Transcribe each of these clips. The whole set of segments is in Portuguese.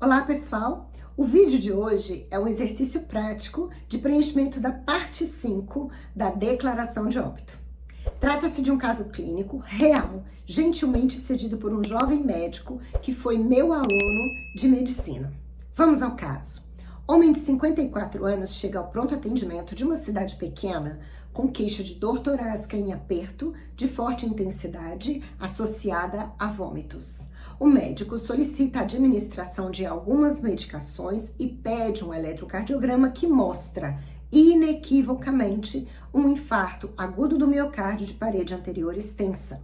Olá, pessoal! O vídeo de hoje é um exercício prático de preenchimento da parte 5 da declaração de óbito. Trata-se de um caso clínico real, gentilmente cedido por um jovem médico que foi meu aluno de medicina. Vamos ao caso. Homem de 54 anos chega ao pronto atendimento de uma cidade pequena com queixa de dor torácica em aperto de forte intensidade associada a vômitos. O médico solicita a administração de algumas medicações e pede um eletrocardiograma que mostra inequivocamente um infarto agudo do miocárdio de parede anterior extensa.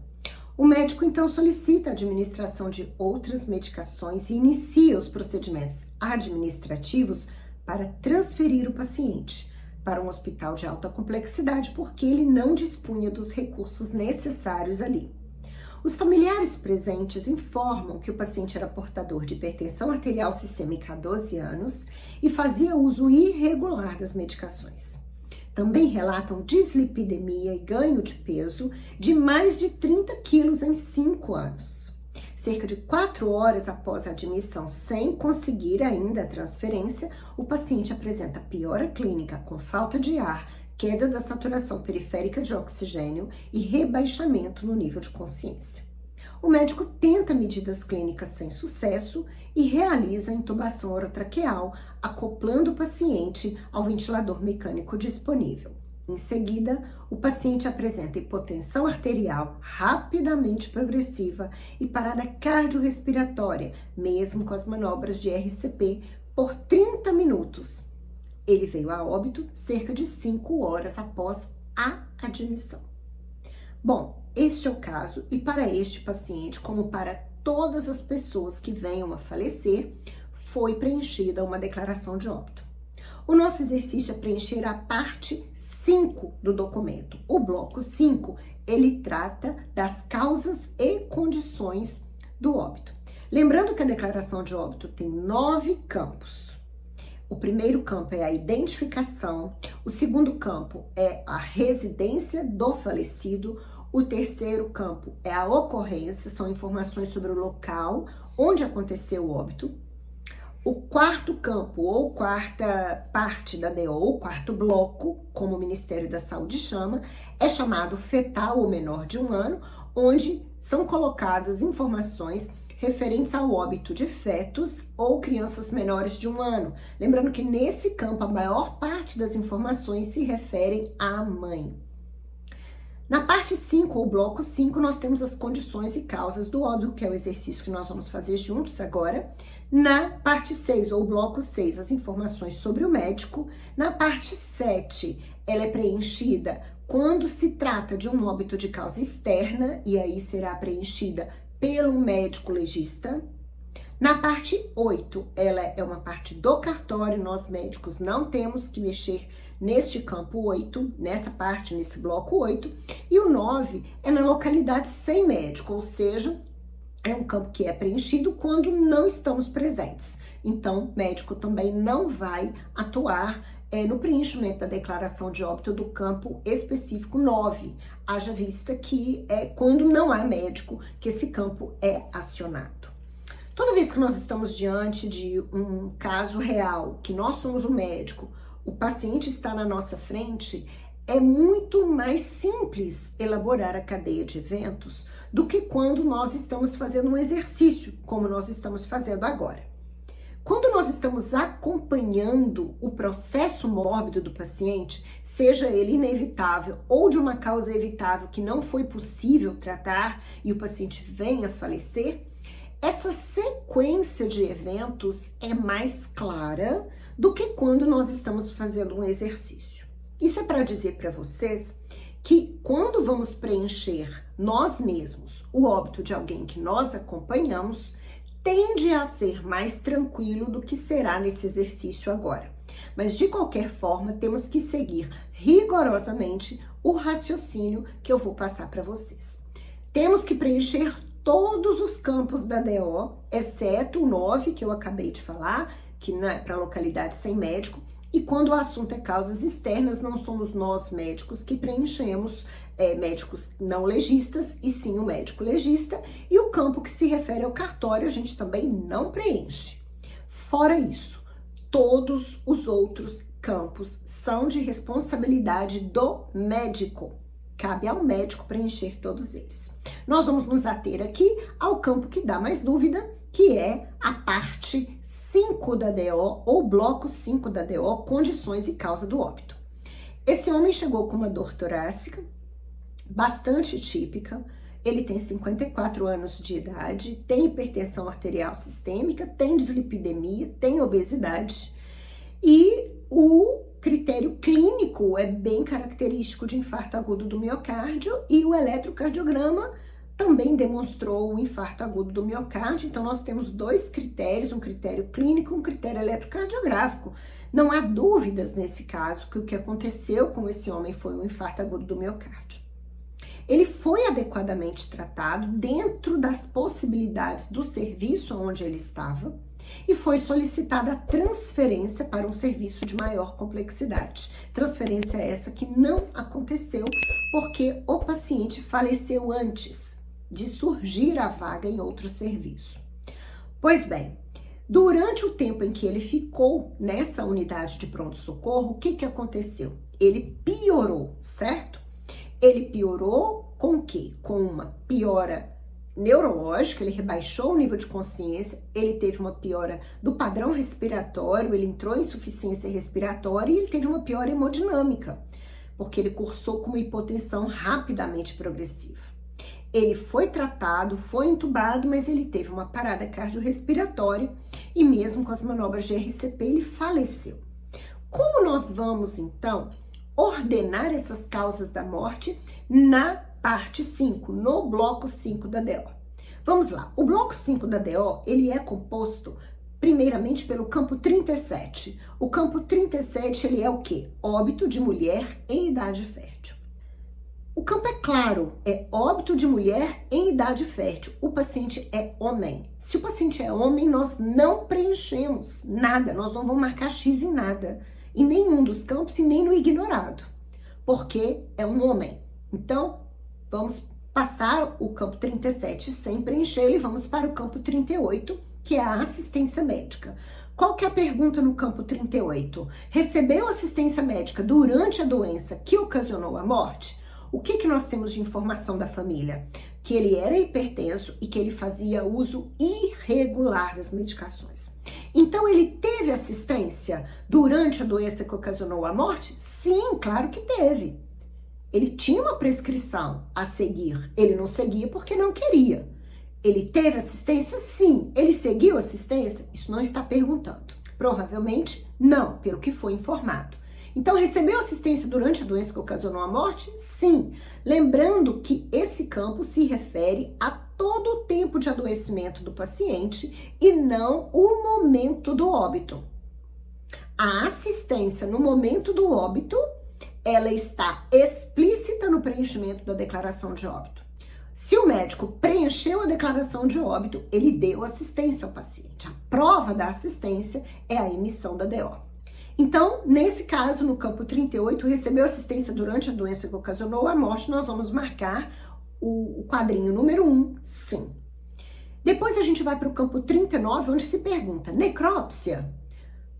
O médico então solicita a administração de outras medicações e inicia os procedimentos administrativos para transferir o paciente para um hospital de alta complexidade, porque ele não dispunha dos recursos necessários ali. Os familiares presentes informam que o paciente era portador de hipertensão arterial sistêmica há 12 anos e fazia uso irregular das medicações. Também relatam dislipidemia e ganho de peso de mais de 30 quilos em 5 anos. Cerca de 4 horas após a admissão, sem conseguir ainda a transferência, o paciente apresenta piora clínica com falta de ar, queda da saturação periférica de oxigênio e rebaixamento no nível de consciência. O médico tenta medidas clínicas sem sucesso e realiza a intubação orotraqueal, acoplando o paciente ao ventilador mecânico disponível. Em seguida, o paciente apresenta hipotensão arterial rapidamente progressiva e parada cardiorrespiratória, mesmo com as manobras de RCP, por 30 minutos. Ele veio a óbito cerca de 5 horas após a admissão. Bom, este é o caso e para este paciente, como para todas as pessoas que venham a falecer, foi preenchida uma declaração de óbito. O nosso exercício é preencher a parte 5 do documento. O bloco 5, ele trata das causas e condições do óbito. Lembrando que a declaração de óbito tem 9 campos. O primeiro campo é a identificação, o segundo campo é a residência do falecido, o terceiro campo é a ocorrência, são informações sobre o local onde aconteceu o óbito. O quarto campo, ou quarta parte da DO, ou quarto bloco, como o Ministério da Saúde chama, é chamado fetal ou menor de 1 ano, onde são colocadas informações referentes ao óbito de fetos ou crianças menores de 1 ano. Lembrando que nesse campo a maior parte das informações se referem à mãe. Na parte 5, ou bloco 5, nós temos as condições e causas do óbito, que é o exercício que nós vamos fazer juntos agora. Na parte 6, ou bloco 6, as informações sobre o médico. Na parte 7, ela é preenchida quando se trata de um óbito de causa externa, e aí será preenchida pelo médico legista. Na parte 8, ela é uma parte do cartório, nós médicos não temos que mexer neste campo 8, nessa parte, nesse bloco 8, e o 9 é na localidade sem médico, ou seja, é um campo que é preenchido quando não estamos presentes. Então, médico também não vai atuar no preenchimento da declaração de óbito do campo específico 9, haja vista que é quando não há médico que esse campo é acionado. Toda vez que nós estamos diante de um caso real, que nós somos o médico, o paciente está na nossa frente, é muito mais simples elaborar a cadeia de eventos do que quando nós estamos fazendo um exercício, como nós estamos fazendo agora. Quando nós estamos acompanhando o processo mórbido do paciente, seja ele inevitável ou de uma causa evitável que não foi possível tratar e o paciente venha a falecer, essa sequência de eventos é mais clara do que quando nós estamos fazendo um exercício. Isso é para dizer para vocês que quando vamos preencher nós mesmos o óbito de alguém que nós acompanhamos, tende a ser mais tranquilo do que será nesse exercício agora. Mas de qualquer forma, temos que seguir rigorosamente o raciocínio que eu vou passar para vocês. Temos que preencher todos os campos da DO, exceto o 9 que eu acabei de falar, que não é para localidade sem médico, e quando o assunto é causas externas, não somos nós médicos que preenchemos, médicos não legistas, e sim o médico legista, e o campo que se refere ao cartório a gente também não preenche. Fora isso, todos os outros campos são de responsabilidade do médico. Cabe ao médico preencher todos eles. Nós vamos nos ater aqui ao campo que dá mais dúvida, que é a parte 5 da DO, ou bloco 5 da DO, condições e causa do óbito. Esse homem chegou com uma dor torácica, bastante típica. Ele tem 54 anos de idade, tem hipertensão arterial sistêmica, tem dislipidemia, tem obesidade. E o critério clínico é bem característico de infarto agudo do miocárdio, e o eletrocardiograma também demonstrou o infarto agudo do miocárdio. Então nós temos dois critérios, um critério clínico e um critério eletrocardiográfico. Não há dúvidas nesse caso que o que aconteceu com esse homem foi um infarto agudo do miocárdio. Ele foi adequadamente tratado dentro das possibilidades do serviço onde ele estava e foi solicitada a transferência para um serviço de maior complexidade. Transferência essa que não aconteceu porque o paciente faleceu antes de surgir a vaga em outro serviço. Pois bem, durante o tempo em que ele ficou nessa unidade de pronto-socorro, o que aconteceu? Ele piorou, certo? Ele piorou com o quê? Com uma piora neurológica, ele rebaixou o nível de consciência, ele teve uma piora do padrão respiratório, ele entrou em insuficiência respiratória e ele teve uma piora hemodinâmica, porque ele cursou com uma hipotensão rapidamente progressiva. Ele foi tratado, foi entubado, mas ele teve uma parada cardiorrespiratória e mesmo com as manobras de RCP ele faleceu. Como nós vamos, então, ordenar essas causas da morte na parte 5, no bloco 5 da DO? Vamos lá, o bloco 5 da DO, ele é composto primeiramente pelo campo 37. O campo 37, ele é o quê? Óbito de mulher em idade fértil. O campo é claro, é óbito de mulher em idade fértil. O paciente é homem. Se o paciente é homem, nós não preenchemos nada, nós não vamos marcar X em nada, em nenhum dos campos e nem no ignorado, porque é um homem. Então, vamos passar o campo 37 sem preencher e vamos para o campo 38, que é a assistência médica. Qual que é a pergunta no campo 38? Recebeu assistência médica durante a doença que ocasionou a morte? O que nós temos de informação da família? Que ele era hipertenso e que ele fazia uso irregular das medicações. Então, ele teve assistência durante a doença que ocasionou a morte? Sim, claro que teve. Ele tinha uma prescrição a seguir. Ele não seguia porque não queria. Ele teve assistência? Sim. Ele seguiu assistência? Isso não está perguntando. Provavelmente não, pelo que foi informado. Então, recebeu assistência durante a doença que ocasionou a morte? Sim. Lembrando que esse campo se refere a todo o tempo de adoecimento do paciente e não o momento do óbito. A assistência no momento do óbito, ela está explícita no preenchimento da declaração de óbito. Se o médico preencheu a declaração de óbito, ele deu assistência ao paciente. A prova da assistência é a emissão da DO. Então, nesse caso, no campo 38, recebeu assistência durante a doença que ocasionou a morte, nós vamos marcar o quadrinho número 1, sim. Depois a gente vai para o campo 39, onde se pergunta, necrópsia?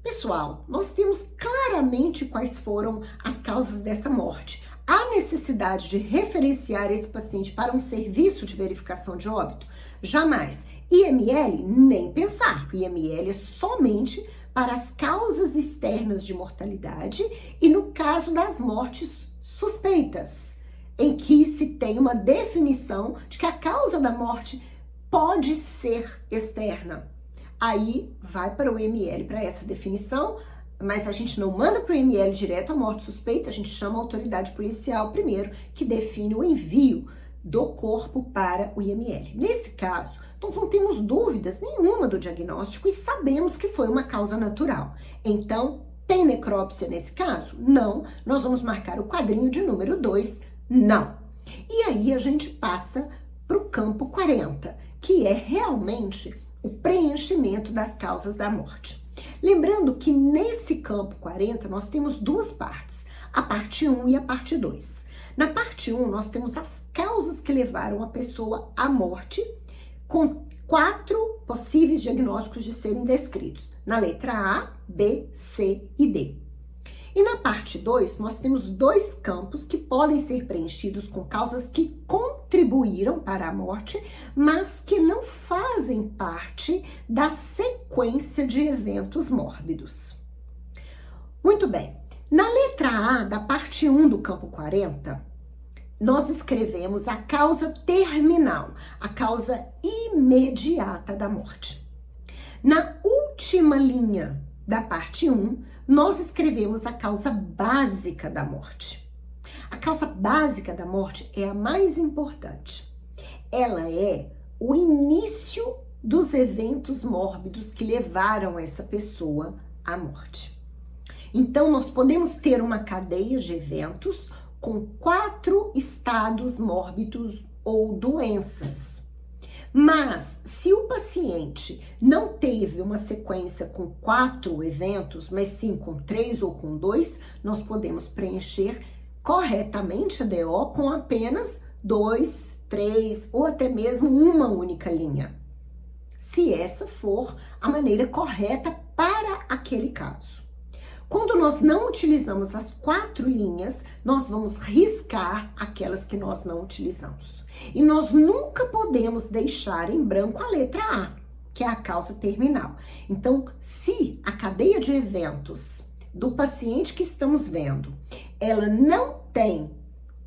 Pessoal, nós temos claramente quais foram as causas dessa morte. Há necessidade de referenciar esse paciente para um serviço de verificação de óbito? Jamais. IML, nem pensar. IML é somente para as causas externas de mortalidade e no caso das mortes suspeitas, em que se tem uma definição de que a causa da morte pode ser externa. Aí vai para o IML para essa definição, mas a gente não manda para o IML direto a morte suspeita, a gente chama a autoridade policial primeiro, que define o envio do corpo para o IML. Nesse caso, nós não temos dúvidas nenhuma do diagnóstico e sabemos que foi uma causa natural. Então, tem necrópsia nesse caso? Não. Nós vamos marcar o quadrinho de número 2, não. E aí a gente passa para o campo 40, que é realmente o preenchimento das causas da morte. Lembrando que nesse campo 40 nós temos duas partes, a parte 1 e a parte 2. Na parte 1 nós temos as causas que levaram a pessoa à morte, 4 possíveis diagnósticos de serem descritos, na letra A, B, C e D. E na parte 2, nós temos 2 campos que podem ser preenchidos com causas que contribuíram para a morte, mas que não fazem parte da sequência de eventos mórbidos. Muito bem. Na letra A, da parte 1 do campo 40, nós escrevemos a causa terminal, a causa imediata da morte. Na última linha da parte 1, nós escrevemos a causa básica da morte. A causa básica da morte é a mais importante. Ela é o início dos eventos mórbidos que levaram essa pessoa à morte. Então, nós podemos ter uma cadeia de eventos com 4 estados mórbidos ou doenças. Mas, se o paciente não teve uma sequência com 4 eventos, mas sim com 3 ou com 2, nós podemos preencher corretamente a DO com apenas 2, 3 ou até mesmo uma única linha. Se essa for a maneira correta para aquele caso. Quando nós não utilizamos as 4 linhas, nós vamos riscar aquelas que nós não utilizamos. E nós nunca podemos deixar em branco a letra A, que é a causa terminal. Então, se a cadeia de eventos do paciente que estamos vendo, ela não tem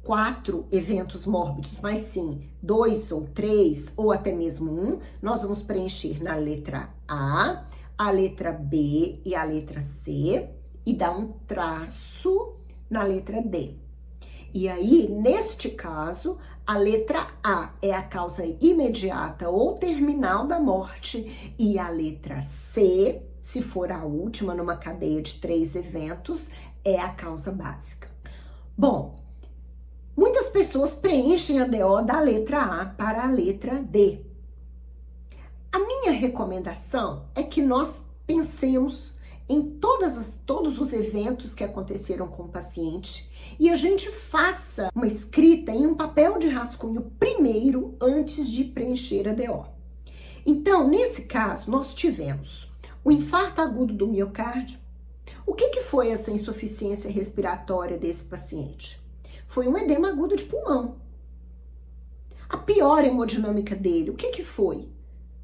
4 eventos mórbidos, mas sim 2 ou 3 ou até mesmo 1, nós vamos preencher na letra a letra B e a letra C, e dá um traço na letra D. E aí, neste caso, a letra A é a causa imediata ou terminal da morte e a letra C, se for a última numa cadeia de 3 eventos, é a causa básica. Bom, muitas pessoas preenchem a DO da letra A para a letra D. A minha recomendação é que nós pensemos em todos os eventos que aconteceram com o paciente e a gente faça uma escrita em um papel de rascunho primeiro antes de preencher a DO. Então, nesse caso, nós tivemos o infarto agudo do miocárdio. O que foi essa insuficiência respiratória desse paciente? Foi um edema agudo de pulmão. A pior hemodinâmica dele, o que foi?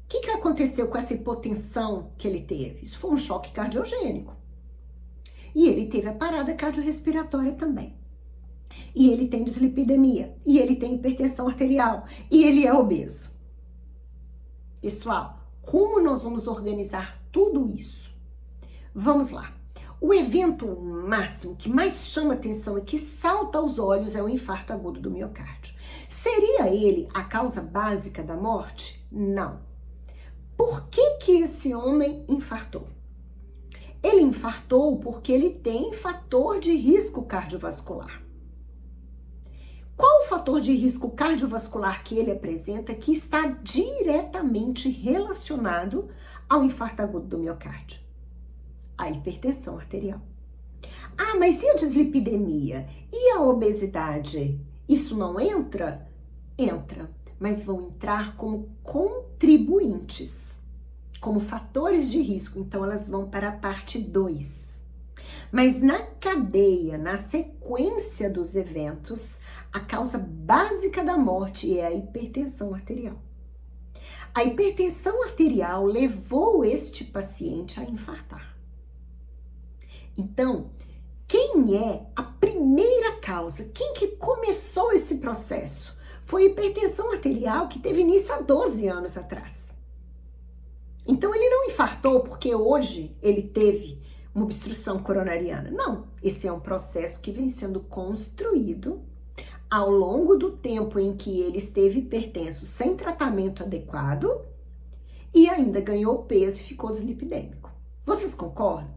O que aconteceu com essa hipotensão que ele teve? Isso foi um choque cardiogênico. E ele teve a parada cardiorrespiratória também. E ele tem dislipidemia. E ele tem hipertensão arterial. E ele é obeso. Pessoal, como nós vamos organizar tudo isso? Vamos lá. O evento máximo que mais chama atenção e que salta aos olhos é o infarto agudo do miocárdio. Seria ele a causa básica da morte? Não. Por que esse homem infartou? Ele infartou porque ele tem fator de risco cardiovascular. Qual o fator de risco cardiovascular que ele apresenta que está diretamente relacionado ao infarto agudo do miocárdio? A hipertensão arterial. Ah, mas e a dislipidemia? E a obesidade? Isso não entra? Entra. Mas vão entrar como contribuintes, como fatores de risco. Então, elas vão para a parte 2. Mas na cadeia, na sequência dos eventos, a causa básica da morte é a hipertensão arterial. A hipertensão arterial levou este paciente a infartar. Então, quem é a primeira causa? Quem que começou esse processo? Foi a hipertensão arterial que teve início há 12 anos atrás. Então, ele não infartou porque hoje ele teve uma obstrução coronariana. Não, esse é um processo que vem sendo construído ao longo do tempo em que ele esteve hipertenso sem tratamento adequado e ainda ganhou peso e ficou dislipidêmico. Vocês concordam?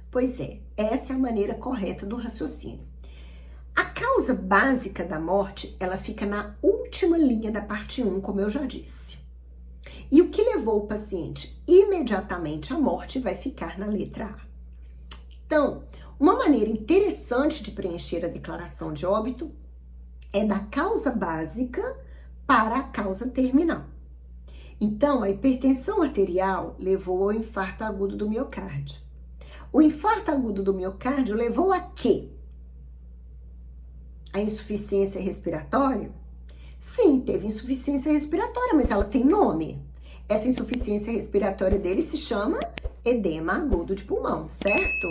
Pois é, essa é a maneira correta do raciocínio. A causa básica da morte, ela fica na última linha da parte 1, como eu já disse. E o que levou o paciente imediatamente à morte vai ficar na letra A. Então, uma maneira interessante de preencher a declaração de óbito é da causa básica para a causa terminal. Então, a hipertensão arterial levou ao infarto agudo do miocárdio. O infarto agudo do miocárdio levou a quê? A insuficiência respiratória? Sim, teve insuficiência respiratória, mas ela tem nome. Essa insuficiência respiratória dele se chama edema agudo de pulmão, certo?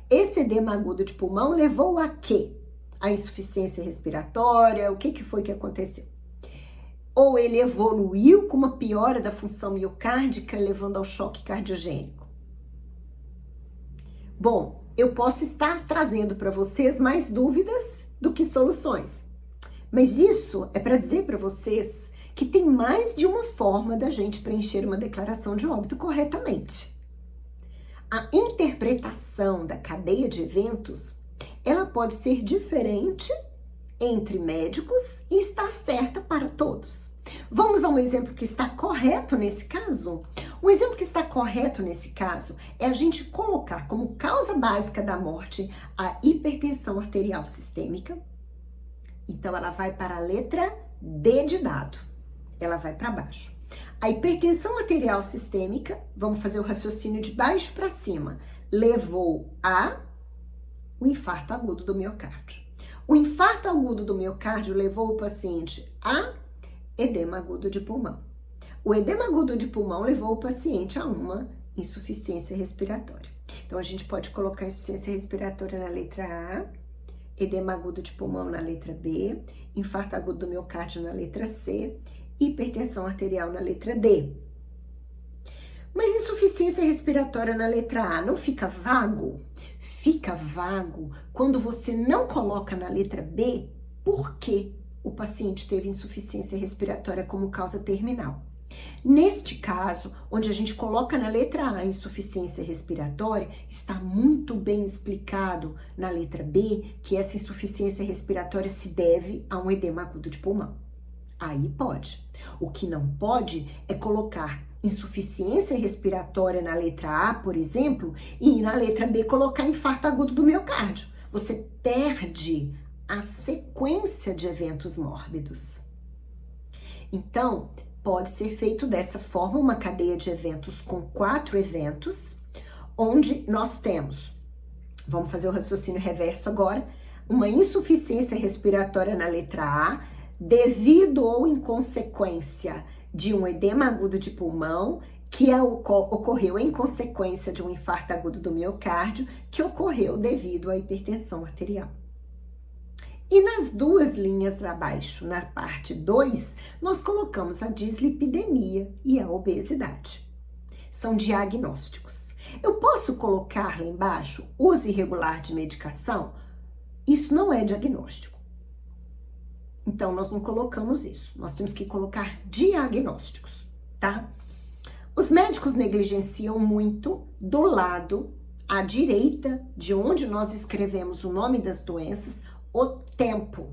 Esse edema agudo de pulmão levou a quê? A insuficiência respiratória, o que foi que aconteceu? Ou ele evoluiu com uma piora da função miocárdica, levando ao choque cardiogênico? Bom, eu posso estar trazendo para vocês mais dúvidas do que soluções. Mas isso é para dizer para vocês que tem mais de uma forma da gente preencher uma declaração de óbito corretamente. A interpretação da cadeia de eventos, ela pode ser diferente entre médicos e está certa para todos. Vamos a um exemplo que está correto nesse caso? Um exemplo que está correto nesse caso é a gente colocar como causa básica da morte a hipertensão arterial sistêmica. Então, ela vai para a letra D de dado. Ela vai para baixo. A hipertensão arterial sistêmica, vamos fazer o raciocínio de baixo para cima, levou a o infarto agudo do miocárdio. O infarto agudo do miocárdio levou o paciente a edema agudo de pulmão. O edema agudo de pulmão levou o paciente a uma insuficiência respiratória. Então, a gente pode colocar insuficiência respiratória na letra A, edema agudo de pulmão na letra B, infarto agudo do miocárdio na letra C, hipertensão arterial na letra D. Mas insuficiência respiratória na letra A não fica vago? Fica vago quando você não coloca na letra B por que o paciente teve insuficiência respiratória como causa terminal. Neste caso, onde a gente coloca na letra A insuficiência respiratória, está muito bem explicado na letra B que essa insuficiência respiratória se deve a um edema agudo de pulmão. Aí pode. O que não pode é colocar insuficiência respiratória na letra A, por exemplo, e na letra B colocar infarto agudo do miocárdio. Você perde a sequência de eventos mórbidos. Então, pode ser feito dessa forma, uma cadeia de eventos com 4 eventos, onde nós temos, vamos fazer o raciocínio reverso agora, uma insuficiência respiratória na letra A, devido ou em consequência de um edema agudo de pulmão, que ocorreu em consequência de um infarto agudo do miocárdio, que ocorreu devido à hipertensão arterial. E nas duas linhas abaixo, na parte 2, nós colocamos a dislipidemia e a obesidade. São diagnósticos. Eu posso colocar lá embaixo uso irregular de medicação? Isso não é diagnóstico. Então, nós não colocamos isso. Nós temos que colocar diagnósticos, tá? Os médicos negligenciam muito do lado à direita, de onde nós escrevemos o nome das doenças, o tempo.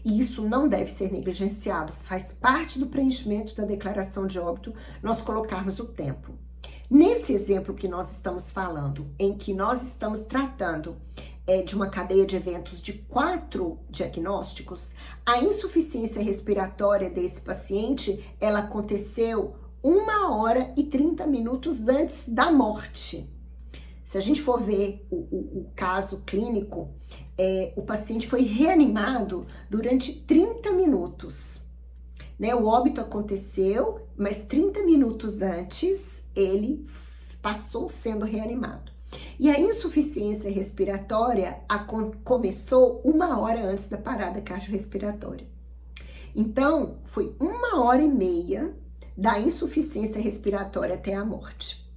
E isso não deve ser negligenciado. Faz parte do preenchimento da declaração de óbito nós colocarmos o tempo. Nesse exemplo que nós estamos falando, em que nós estamos tratando de uma cadeia de eventos de 4 diagnósticos, a insuficiência respiratória desse paciente, ela aconteceu 1h30 antes da morte. Se a gente for ver o caso clínico, o paciente foi reanimado durante 30 minutos. Né? O óbito aconteceu, mas 30 minutos antes ele passou sendo reanimado. E a insuficiência respiratória começou 1 hora antes da parada cardiorrespiratória. Então, foi 1h30 da insuficiência respiratória até a morte.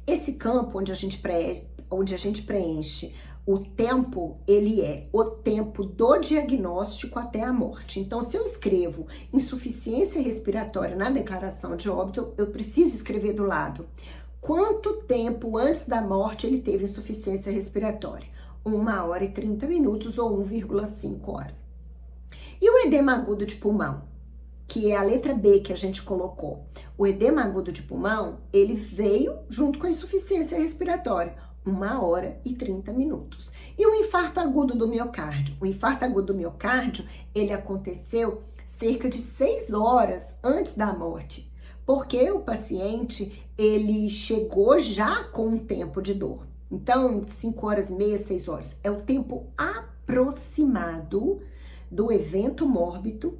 Esse campo onde a gente preenche o tempo, ele é o tempo do diagnóstico até a morte. Então, se eu escrevo insuficiência respiratória na declaração de óbito, eu preciso escrever do lado quanto tempo antes da morte ele teve insuficiência respiratória. 1h30 ou 1,5 horas. E o edema agudo de pulmão, que é a letra B que a gente colocou. O edema agudo de pulmão, ele veio junto com a insuficiência respiratória, 1h30. E o infarto agudo do miocárdio? O infarto agudo do miocárdio, ele aconteceu cerca de 6 horas antes da morte. Porque o paciente, ele chegou já com um tempo de dor. Então, 5 horas e meia, 6 horas, é o tempo aproximado do evento mórbido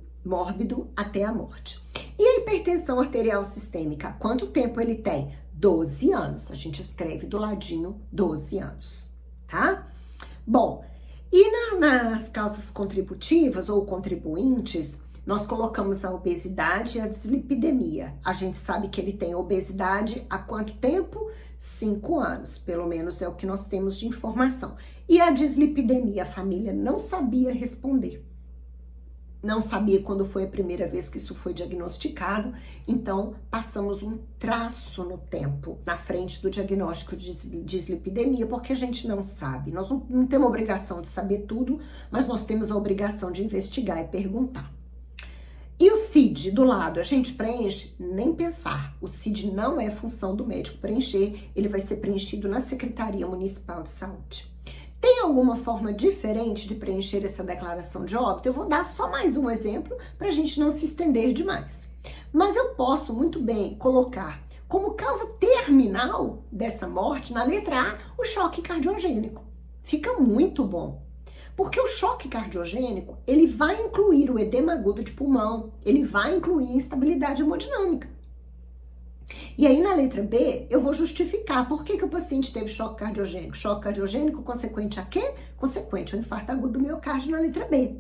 até a morte. E a hipertensão arterial sistêmica, quanto tempo ele tem? 12 anos. A gente escreve do ladinho 12 anos, tá? Bom, e nas causas contributivas ou contribuintes, nós colocamos a obesidade e a dislipidemia. A gente sabe que ele tem obesidade há quanto tempo? 5 anos, pelo menos é o que nós temos de informação. E a dislipidemia, a família não sabia responder. Não sabia quando foi a primeira vez que isso foi diagnosticado, então passamos um traço no tempo na frente do diagnóstico de dislipidemia, porque a gente não sabe. Nós não temos a obrigação de saber tudo, mas nós temos a obrigação de investigar e perguntar. E o CID do lado, a gente preenche? Nem pensar. O CID não é função do médico preencher, ele vai ser preenchido na Secretaria Municipal de Saúde. Tem alguma forma diferente de preencher essa declaração de óbito? Eu vou dar só mais um exemplo para a gente não se estender demais. Mas eu posso muito bem colocar como causa terminal dessa morte, na letra A, o choque cardiogênico. Fica muito bom. Porque o choque cardiogênico, ele vai incluir o edema agudo de pulmão, ele vai incluir instabilidade hemodinâmica. E aí, na letra B, eu vou justificar por que o paciente teve choque cardiogênico. Choque cardiogênico consequente a quê? Consequente ao infarto agudo do miocárdio na letra B.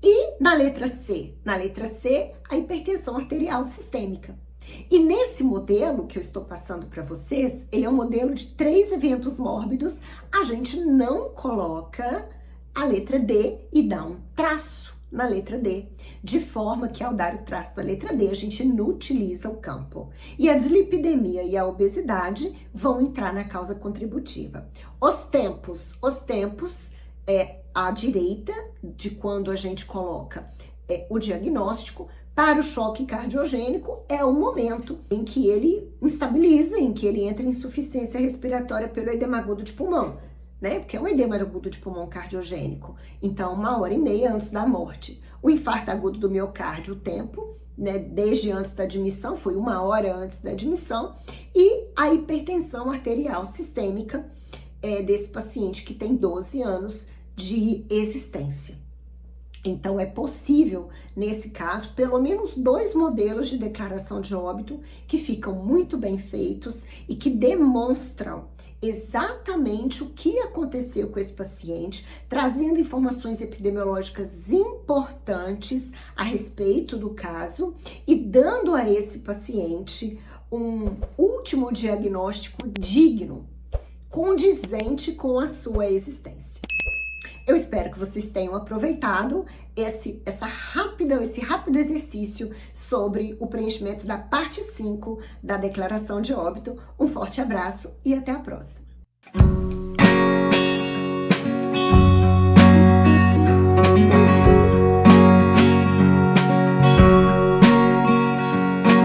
E na letra C? Na letra C, a hipertensão arterial sistêmica. E nesse modelo que eu estou passando para vocês, ele é um modelo de 3 eventos mórbidos, a gente não coloca a letra D e dá um traço na letra D, de forma que ao dar o traço da letra D, a gente inutiliza o campo. E a dislipidemia e a obesidade vão entrar na causa contributiva. Os tempos é à direita de quando a gente coloca o diagnóstico. Para o choque cardiogênico, é o momento em que ele instabiliza, em que ele entra em insuficiência respiratória pelo edema agudo de pulmão, né? Porque é um edema agudo de pulmão cardiogênico. Então, 1h30 antes da morte. O infarto agudo do miocárdio, o tempo, né? Desde antes da admissão, foi 1 hora antes da admissão. E a hipertensão arterial sistêmica desse paciente que tem 12 anos de existência. Então, é possível, nesse caso, pelo menos 2 modelos de declaração de óbito que ficam muito bem feitos e que demonstram exatamente o que aconteceu com esse paciente, trazendo informações epidemiológicas importantes a respeito do caso e dando a esse paciente um último diagnóstico digno, condizente com a sua existência. Eu espero que vocês tenham aproveitado esse rápido exercício sobre o preenchimento da parte 5 da declaração de óbito. Um forte abraço e até a próxima.